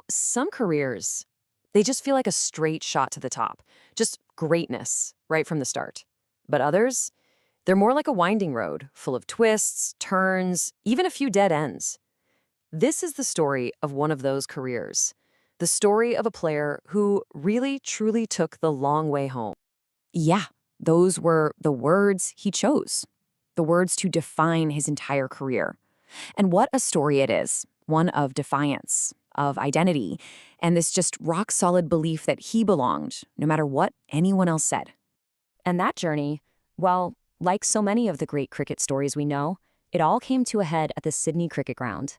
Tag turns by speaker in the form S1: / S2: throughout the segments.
S1: Some careers, they just feel like a straight shot to the top, just greatness right from the start. But others, they're more like a winding road, full of twists, turns, even a few dead ends. This is the story of one of those careers, the story of a player who really, truly took the long way home.
S2: Yeah, those were the words he chose, the words to define his entire career. And what a story it is, one of defiance, of identity, and this just rock solid belief that he belonged, no matter what anyone else said. And that journey, well, like so many of the great cricket stories we know, it all came to a head at the Sydney Cricket Ground.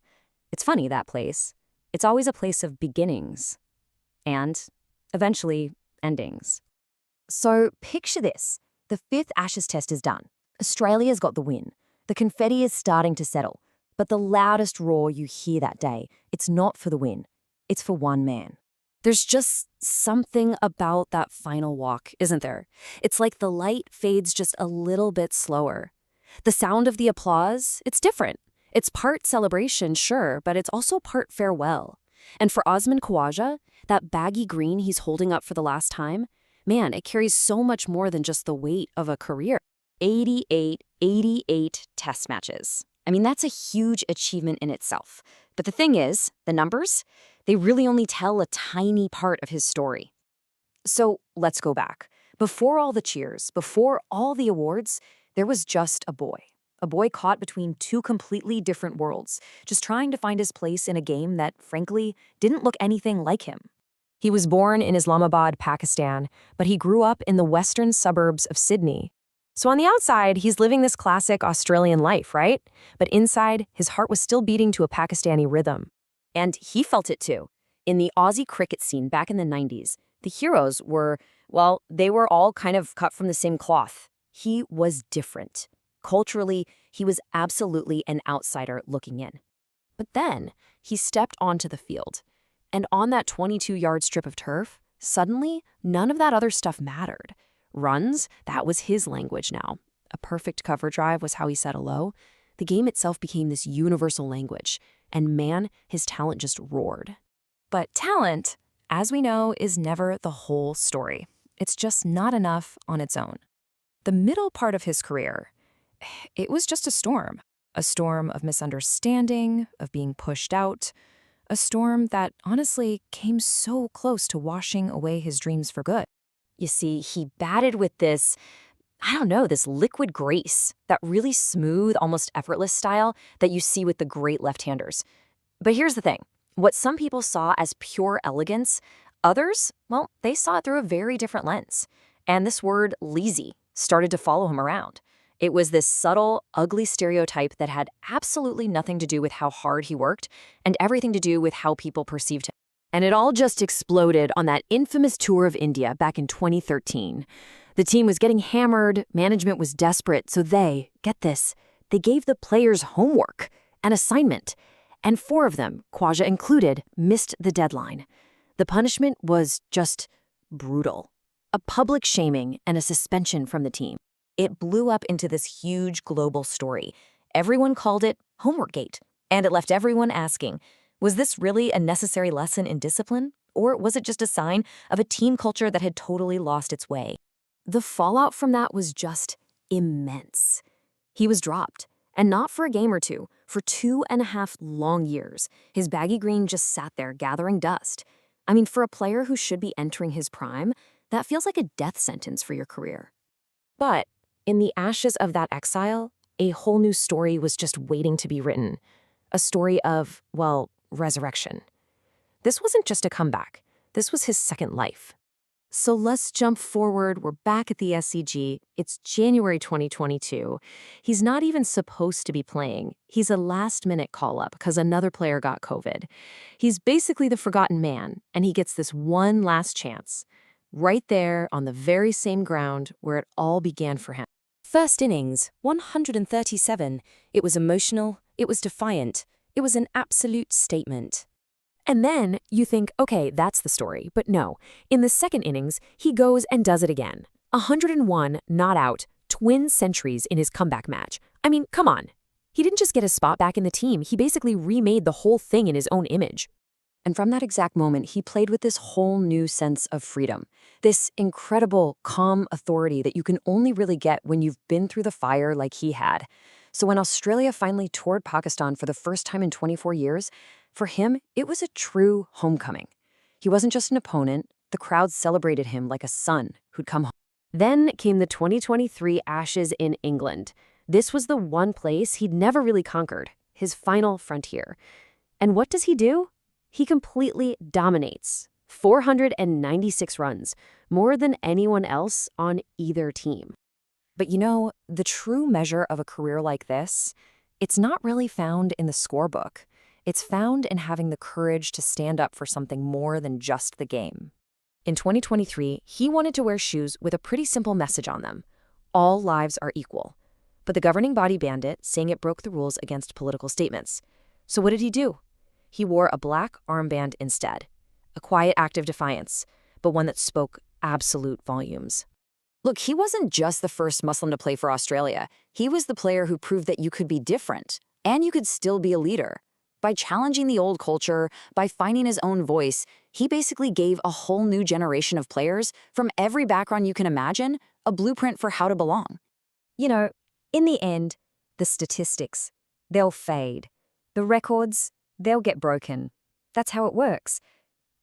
S2: It's funny, that place. It's always a place of beginnings and, eventually, endings. So picture this. The fifth Ashes test is done. Australia's got the win. The confetti is starting to settle. But the loudest roar you hear that day, it's not for the win. It's for one man. There's just something about that final walk, isn't there? It's like the light fades just a little bit slower. The sound of the applause, it's different. It's part celebration, sure, but it's also part farewell. And for Usman Khawaja, that baggy green he's holding up for the last time, man, it carries so much more than just the weight of a career. 88 test matches. I mean, that's a huge achievement in itself. But the thing is, the numbers, they really only tell a tiny part of his story. So let's go back. Before all the cheers, before all the awards, there was just a boy. A boy caught between two completely different worlds, just trying to find his place in a game that, frankly, didn't look anything like him. He was born in Islamabad, Pakistan, but he grew up in the western suburbs of Sydney. So on the outside, he's living this classic Australian life, right? But inside, his heart was still beating to a Pakistani rhythm. And he felt it too. In the Aussie cricket scene back in the 90s, the heroes were, well, they were all kind of cut from the same cloth. He was different. Culturally, he was absolutely an outsider looking in. But then, he stepped onto the field. And on that 22-yard strip of turf, suddenly, none of that other stuff mattered. Runs, that was his language now. A perfect cover drive was how he said hello. The game itself became this universal language. And man, his talent just roared. But talent, as we know, is never the whole story. It's just not enough on its own. The middle part of his career, it was just a storm of misunderstanding, of being pushed out, a storm that honestly came so close to washing away his dreams for good. You see, he batted with this, this liquid grace, that really smooth, almost effortless style that you see with the great left-handers. But here's the thing. What some people saw as pure elegance, others, well, they saw it through a very different lens. And this word, lazy, started to follow him around. It was this subtle, ugly stereotype that had absolutely nothing to do with how hard he worked and everything to do with how people perceived him. And it all just exploded on that infamous tour of India back in 2013. The team was getting hammered, management was desperate, so get this, they gave the players homework, an assignment. And 4 of them, Khawaja included, missed the deadline. The punishment was just brutal. A public shaming and a suspension from the team. It blew up into this huge global story. Everyone called it Homeworkgate, and it left everyone asking, was this really a necessary lesson in discipline? Or was it just a sign of a team culture that had totally lost its way? The fallout from that was just immense. He was dropped, and not for a game or two, for 2.5 long years. His baggy green just sat there gathering dust. I mean, for a player who should be entering his prime, that feels like a death sentence for your career. But in the ashes of that exile, a whole new story was just waiting to be written. A story of, well, resurrection. This wasn't just a comeback. This was his second life. So let's jump forward. We're back at the SCG. It's January 2022. He's not even supposed to be playing. He's a last-minute call-up because another player got COVID. He's basically the forgotten man, and he gets this one last chance. Right there on the very same ground where it all began for him. First innings, 137. It was emotional. It was defiant. It was an absolute statement. And then you think, okay, that's the story. But no, in the second innings, he goes and does it again. 101 not out, twin centuries in his comeback match. I mean, come on. He didn't just get a spot back in the team. He basically remade the whole thing in his own image.
S1: And from that exact moment, he played with this whole new sense of freedom, this incredible, calm authority that you can only really get when you've been through the fire like he had. So when Australia finally toured Pakistan for the first time in 24 years, for him, it was a true homecoming. He wasn't just an opponent, the crowd celebrated him like a son who'd come home.
S2: Then came the 2023 Ashes in England. This was the one place he'd never really conquered, his final frontier. And what does he do? He completely dominates. 496 runs, more than anyone else on either team.
S1: But you know, the true measure of a career like this, it's not really found in the scorebook. It's found in having the courage to stand up for something more than just the game. In 2023, he wanted to wear shoes with a pretty simple message on them. All lives are equal. But the governing body banned it, saying it broke the rules against political statements. So what did he do? He wore a black armband instead. A quiet act of defiance, but one that spoke absolute volumes. Look, he wasn't just the first Muslim to play for Australia. He was the player who proved that you could be different, and you could still be a leader. By challenging the old culture, by finding his own voice, he basically gave a whole new generation of players, from every background you can imagine, a blueprint for how to belong.
S2: You know, in the end, the statistics, they'll fade. The records, they'll get broken. That's how it works.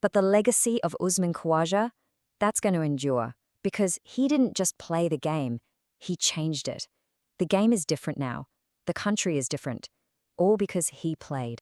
S2: But the legacy of Usman Khawaja, that's going to endure, because he didn't just play the game, he changed it. The game is different now. The country is different. All because he played.